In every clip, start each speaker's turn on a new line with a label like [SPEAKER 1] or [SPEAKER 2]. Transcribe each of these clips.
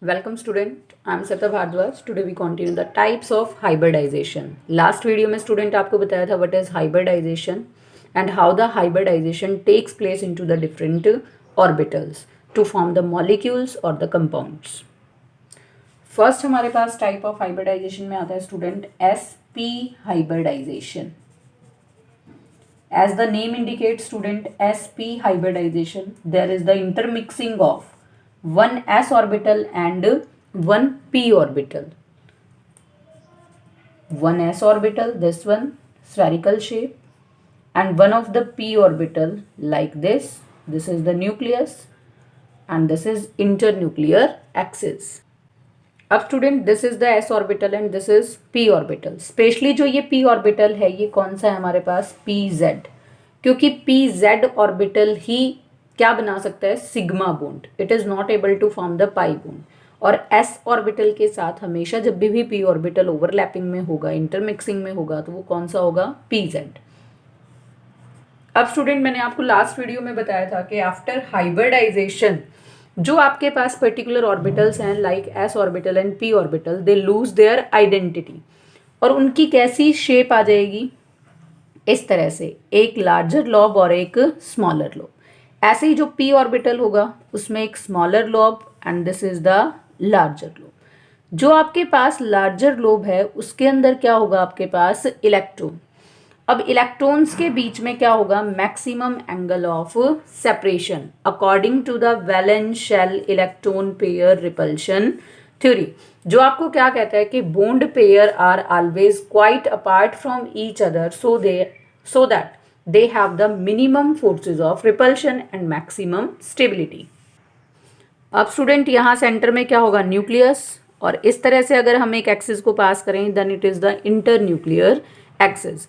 [SPEAKER 1] Welcome student, I am Sapta Bhardwaj. Today we continue the types of hybridization. Last video में student आपको बताया था what is hybridization and how the hybridization takes place into the different orbitals to form the molecules or the compounds. First हमारे पास type of hybridization में आता है student sp hybridization. As the name indicates student sp hybridization, there is the intermixing of one s orbital and one p orbital. One s orbital, this one spherical shape, and one of the p orbital like this. This is the nucleus and this is internuclear axis. अब student this is the s orbital and this is p orbital. Specially जो ये p orbital है ये कौन सा है हमारे पास pz, क्योंकि pz ऑर्बिटल ही क्या बना सकता है sigma bond. It is not able to form the pi bond. और s ऑर्बिटल के साथ हमेशा जब भी p ऑर्बिटल ओवरलैपिंग में होगा, इंटरमिक्सिंग में होगा, तो वो कौन सा होगा pz. अब स्टूडेंट मैंने आपको लास्ट वीडियो में बताया था कि आफ्टर हाइब्रिडाइजेशन जो आपके पास पर्टिकुलर ऑर्बिटल्स हैं like s orbital and p orbital, they lose their identity. और उनकी कैसी शेप आ जाएगी इस तरह से, एक लार्जर लॉब और एक स्मॉलर लॉब. ऐसे ही जो p ऑर्बिटल होगा उसमें एक smaller lobe and this is the larger lobe. जो आपके पास लार्जर लॉब है उसके अंदर क्या होगा आपके पास इलेक्ट्रॉन. अब इलेक्ट्रॉन्स के बीच में क्या होगा maximum angle of separation according to the valence shell electron pair repulsion theory. जो आपको क्या कहता है कि bond pair are always quite apart from each other so that they have the minimum forces of repulsion and maximum stability. अब student यहाँ centre में क्या होगा न्यूक्लियस, और इस तरह से अगर हम एक एक्सिस को पास करें then it is the inter nuclear axis.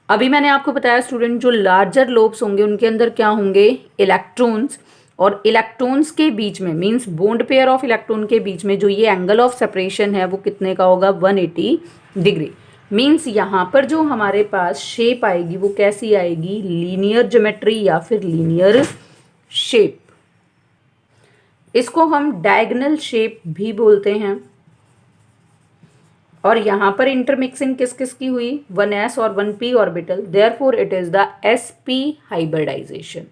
[SPEAKER 1] अभी मैंने आपको बताया स्टूडेंट जो लार्जर लोब्स होंगे उनके अंदर क्या होंगे इलेक्ट्रॉन्स, और इलेक्ट्रॉन्स के बीच में means bond pair of electron के बीच में जो ये एंगल ऑफ सेपरेशन है वो कितने का होगा 180 डिग्री. मीन्स यहाँ पर जो हमारे पास शेप आएगी वो कैसी आएगी लीनियर ज्योमेट्री या फिर लीनियर शेप. इसको हम डायगोनल शेप भी बोलते हैं. और यहाँ पर इंटरमिक्सिंग किस किस की हुई 1s और 1p orbital, therefore it is the sp hybridisation.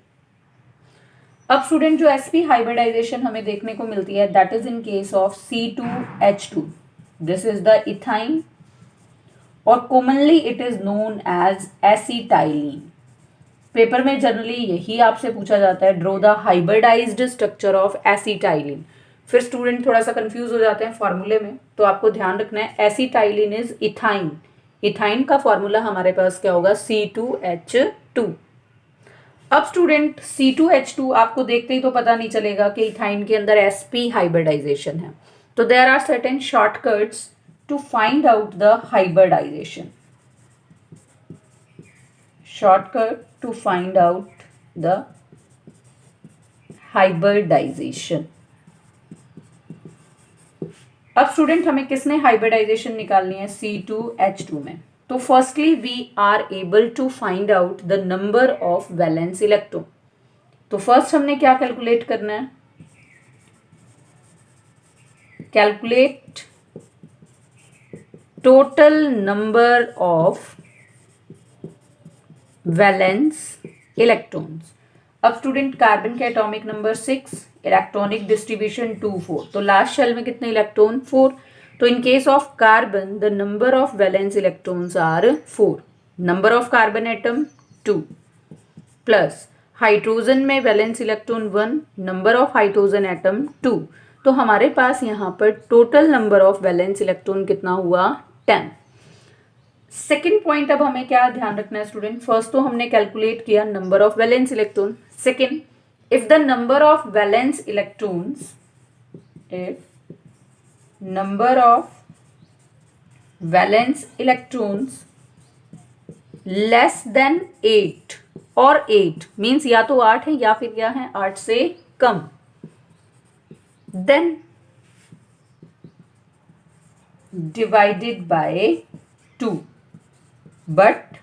[SPEAKER 1] अब स्टूडेंट जो sp हाइब्रिडाइजेशन हमें देखने को मिलती है that is in case of C2H2. This is the ethyne और commonly it is known as acetylene. Paper में जनरली यही आपसे पूछा जाता है draw the hybridised structure of acetylene. फिर स्टूडेंट थोड़ा सा कंफ्यूज हो जाते हैं फॉर्मूले में, तो आपको ध्यान रखना है एसिटाइलिन इज इथाइन. इथाइन का फॉर्मूला हमारे पास क्या होगा C2H2. अब स्टूडेंट C2H2 आपको देखते ही तो पता नहीं चलेगा कि इथाइन के अंदर sp हाइब्रिडाइजेशन है. तो there are certain shortcuts to find out the hybridization. Shortcut to find out the hybridization. अब स्टूडेंट हमें किसने हाइब्रिडाइजेशन निकालनी है C2H2 में. तो firstly we are able to find out the number of valence electron. तो फर्स्ट हमने क्या कैलकुलेट करना है, calculate total number of valence electrons. अब स्टूडेंट कार्बन के एटॉमिक नंबर 6, इलेक्ट्रॉनिक डिस्ट्रीब्यूशन 2 4, तो लास्ट शेल में कितने इलेक्ट्रॉन 4. तो in case of carbon the number of valence electrons are 4. Number of carbon atom 2 plus hydrogen में valence electron 1, number of hydrogen atom 2. तो हमारे पास यहाँ पर total number of valence electron कितना हुआ 10. सेकेंड पॉइंट अब हमें क्या ध्यान रखना है स्टूडेंट, फर्स्ट तो हमने कैलकुलेट किया number of valence electron. Second, if the number of valence electrons, if number of valence electrons less than 8 और 8 मीन्स या तो 8 है या फिर क्या है 8 से कम, then divided by 2. But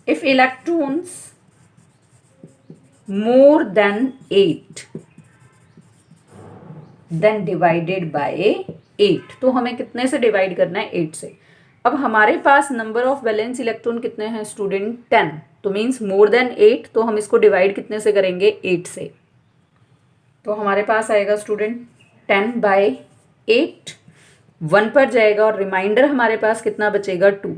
[SPEAKER 1] if electrons more than 8 then divided by 8। तो हमें कितने से डिवाइड करना है? 8 से। अब हमारे पास नंबर ऑफ वैलेंस इलेक्ट्रॉन कितने हैं स्टूडेंट? 10। तो मीन्स मोर देन 8, तो हम इसको डिवाइड कितने से करेंगे? 8 से। तो हमारे पास आएगा स्टूडेंट 10/8, 1 पर जाएगा और रिमाइंडर हमारे पास कितना बचेगा? 2।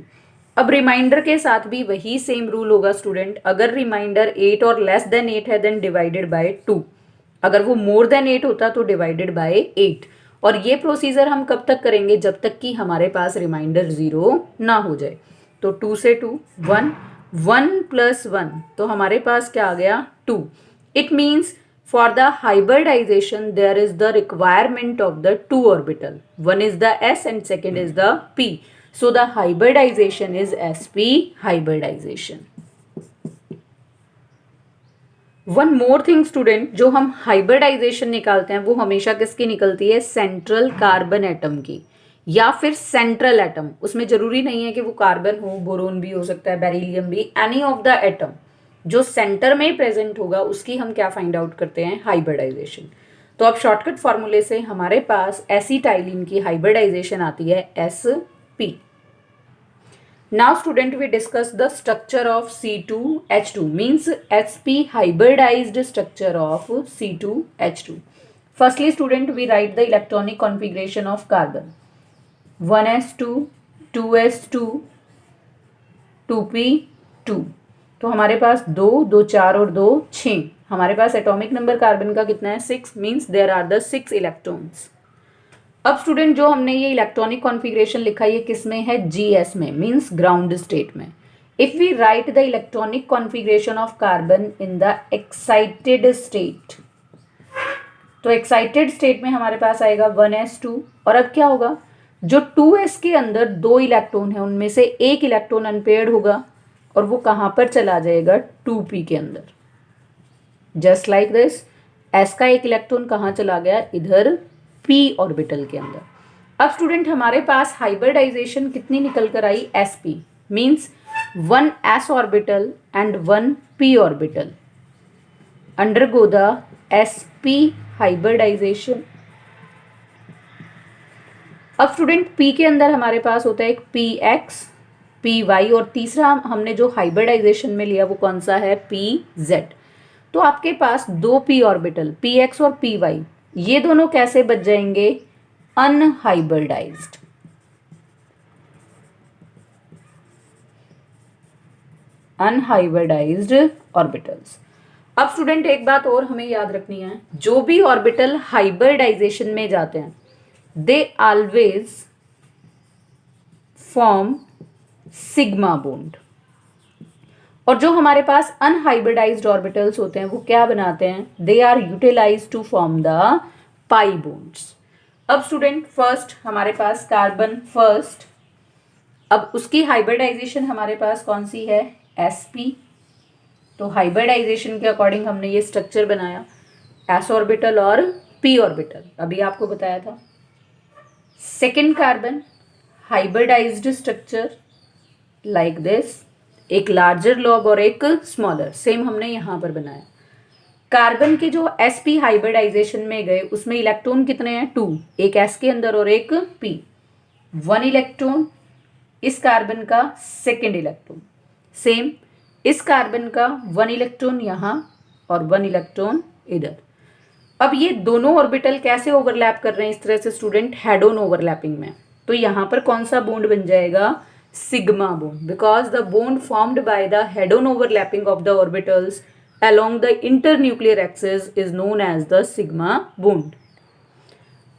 [SPEAKER 1] अब रिमाइंडर के साथ भी वही सेम रूल होगा स्टूडेंट, अगर रिमाइंडर 8 और लेस देन 8 है देन डिवाइडेड बाय 2, अगर वो मोर देन 8 होता तो डिवाइडेड बाय 8। और ये प्रोसीजर हम कब तक करेंगे? जब तक कि हमारे पास रिमाइंडर 0 ना हो जाए। तो 2 से 2 1, 1 + 1, तो हमारे पास क्या आ गया? 2। It means for the hybridization there is the requirement of the two orbital, one is the s and second is the p, so the hybridization is sp hybridization. One more thing student, जो हम hybridization निकालते हैं वो हमेशा किसकी निकलती है? Central carbon atom की या फिर सेंट्रल एटम। उसमें जरूरी नहीं है कि वो कार्बन हो, बोरोन भी हो सकता है, बेरिलियम भी, एनी ऑफ द एटम जो सेंटर में प्रेजेंट होगा उसकी हम क्या फाइंड आउट करते हैं? हाइब्रिडाइजेशन। तो अब शॉर्टकट फॉर्मूले से हमारे पास एसिटाइलिन की हाइब्रिडाइजेशन आती है sp। Now student we discuss the structure of C2H2 means sp hybridized structure of C2H2। Firstly student we write the electronic configuration of carbon 1s2 2s2 2p2। तो हमारे पास 2 2 4 और 2 6। हमारे पास एटॉमिक नंबर कार्बन का कितना है? 6 means there are the 6 electrons. अब student जो हमने ये इलेक्ट्रॉनिक कॉन्फ़िगरेशन लिखा ये किस में है? GS में, मीन्स ग्राउंड स्टेट में। If we write the electronic configuration of carbon in the excited state, तो एक्साइटेड स्टेट में हमारे पास आएगा 1s2। और अब क्या होगा? जो 2s के अंदर 2 इलेक्ट्रॉन है उनमें से एक इलेक्ट्रॉन अनपेयर्ड होगा और वो कहाँ पर चला जाएगा? 2p के अंदर। जस्ट लाइक दिस, s का एक इलेक्ट्रॉन कहाँ चला गया? इधर p ऑर्बिटल के अंदर। अब स्टूडेंट हमारे पास हाइब्रिडाइजेशन कितनी निकल कर आई? sp means 1 s orbital and 1 p orbital undergo the sp hybridisation. अब स्टूडेंट p के अंदर हमारे पास होता है एक px py और तीसरा हमने जो हाइब्रिडाइजेशन में लिया वो कौन सा है? pz। तो आपके पास 2 p ऑर्बिटल px और py ये दोनों कैसे बच जाएंगे? अनहाइब्रिडाइज्ड। Unhybridised orbitals. अब स्टूडेंट एक बात और हमें याद रखनी है, जो भी ऑर्बिटल हाइब्रिडाइजेशन में जाते हैं they always form sigma bond, और जो हमारे पास अनहाइब्रिडाइज्ड ऑर्बिटल्स होते हैं वो क्या बनाते हैं? They are utilized to form the pi bonds. अब स्टूडेंट फर्स्ट हमारे पास कार्बन फर्स्ट, अब उसकी हाइब्रिडाइजेशन हमारे पास कौन सी है? sp। तो हाइब्रिडाइजेशन के अकॉर्डिंग हमने ये स्ट्रक्चर बनाया, s ऑर्बिटल और p ऑर्बिटल, अभी आपको बताया था। Second carbon hybridized structure like this, एक लार्जर लॉब और एक स्मॉलर, सेम हमने यहाँ पर बनाया। कार्बन के जो sp हाइब्रिडाइजेशन में गए उसमें इलेक्ट्रॉन कितने हैं? 2, एक s के अंदर और एक p। 1 इलेक्ट्रॉन इस कार्बन का, सेकेंड इलेक्ट्रॉन सेम इस कार्बन का, 1 इलेक्ट्रॉन यहाँ और 1 इलेक्ट्रॉन इधर। अब ये दोनों ऑर्बिटल कैसे ओवरलैप कर रहे हैं इस तरह से स्टूडेंट? हेड ऑन ओवरलैपिंग में। तो यहाँ पर कौन सा बॉन्ड बन जाएगा? Sigma bond, because the bond formed by the head on overlapping of the orbitals along the internuclear axis is known as the sigma bond।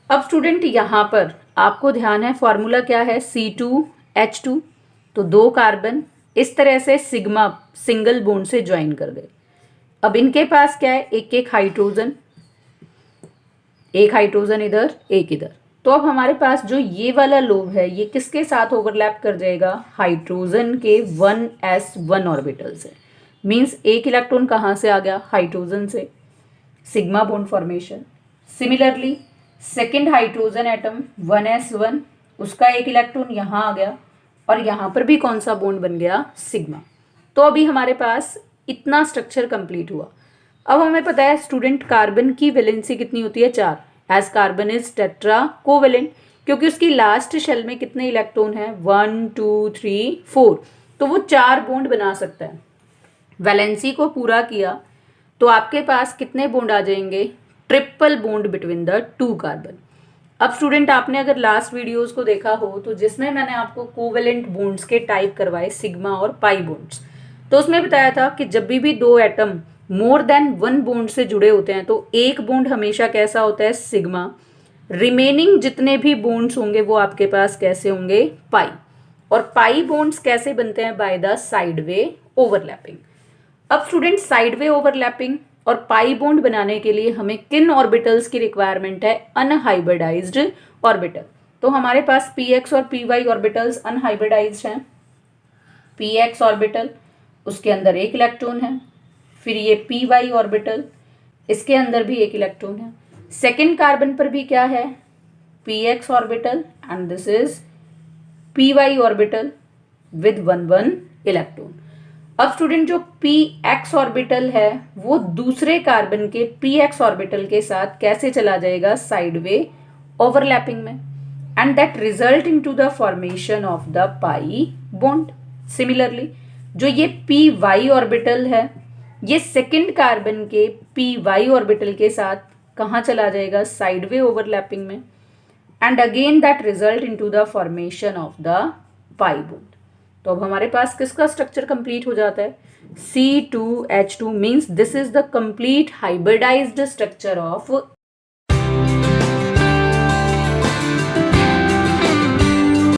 [SPEAKER 1] अब स्टूडेंट यहाँ पर आपको ध्यान है फॉर्मूला क्या है? C2H2। तो 2 कार्बन इस तरह से सिग्मा सिंगल बॉन्ड से ज्वाइन कर गए। अब इनके पास क्या है? एक एक हाइड्रोजन, एक हाइड्रोजन इधर एक इधर। तो अब हमारे पास जो ये वाला लोब है ये किसके साथ ओवरलैप कर जाएगा? हाइड्रोजन के 1s1 ऑर्बिटल से। मीन्स एक इलेक्ट्रॉन कहाँ से आ गया? हाइड्रोजन से, sigma bond formation. Similarly second hydrogen atom 1s1, उसका एक इलेक्ट्रॉन यहाँ आ गया और यहाँ पर भी कौन सा बॉन्ड बन गया? सिग्मा। तो अभी हमारे पास इतना स्ट्रक्चर कंप्लीट हुआ। अब हमें पता है स्टूडेंट कार्बन की वैलेंसी कितनी होती है? 4, as carbon is tetra covalent, क्योंकि उसकी लास्ट शेल में कितने इलेक्ट्रॉन हैं, 1 2 3 4, तो वो 4 बॉन्ड बना सकता है। वैलेंसी को पूरा किया तो आपके पास कितने बॉन्ड आ जाएंगे, triple bond between the 2 carbon. अब स्टूडेंट आपने अगर लास्ट वीडियोस को देखा हो तो जिसमें मैंने आपको कोवेलेंट बॉन्ड्स के टाइप करवाए सिग्मा और पाई बॉन्ड्स, तो उसमें बताया था कि जब भी दो एटम मोर देन 1 बॉन्ड से जुड़े होते हैं तो एक बॉन्ड हमेशा कैसा होता है, सिग्मा, रिमेनिंग जितने भी बॉन्ड्स होंगे वो आपके पास कैसे होंगे, पाई। और पाई बॉन्ड्स कैसे बनते हैं, बाय द साइडवे ओवरलैपिंग। अब स्टूडेंट साइडवे ओवरलैपिंग और पाई बॉन्ड बनाने के लिए हमें किन ऑर्बिटल्स की रिक्वायरमेंट है, अनहाइब्रिडाइज्ड ऑर्बिटल। तो हमारे पास px और py ऑर्बिटल्स अनहाइब्रिडाइज्ड हैं। px ऑर्बिटल उसके अंदर एक इलेक्ट्रॉन है, फिर ये py ऑर्बिटल इसके अंदर भी एक इलेक्ट्रॉन है। सेकेंड कार्बन पर भी क्या है, px orbital and this is py orbital with 1 electron. अब स्टूडेंट जो px ऑर्बिटल है वो दूसरे कार्बन के px ऑर्बिटल के साथ कैसे चला जाएगा, साइडवे ओवरलैपिंग में, and that result into the formation of the pi bond. Similarly जो ये py ऑर्बिटल है ये सेकेंड कार्बन के py ऑर्बिटल के साथ कहाँ चला जाएगा, साइडवे ओवरलैपिंग में, and again that result into the formation of the pi bond. तो अब हमारे पास किसका स्ट्रक्चर कंप्लीट हो जाता है, C2H2 means this is the complete hybridized structure of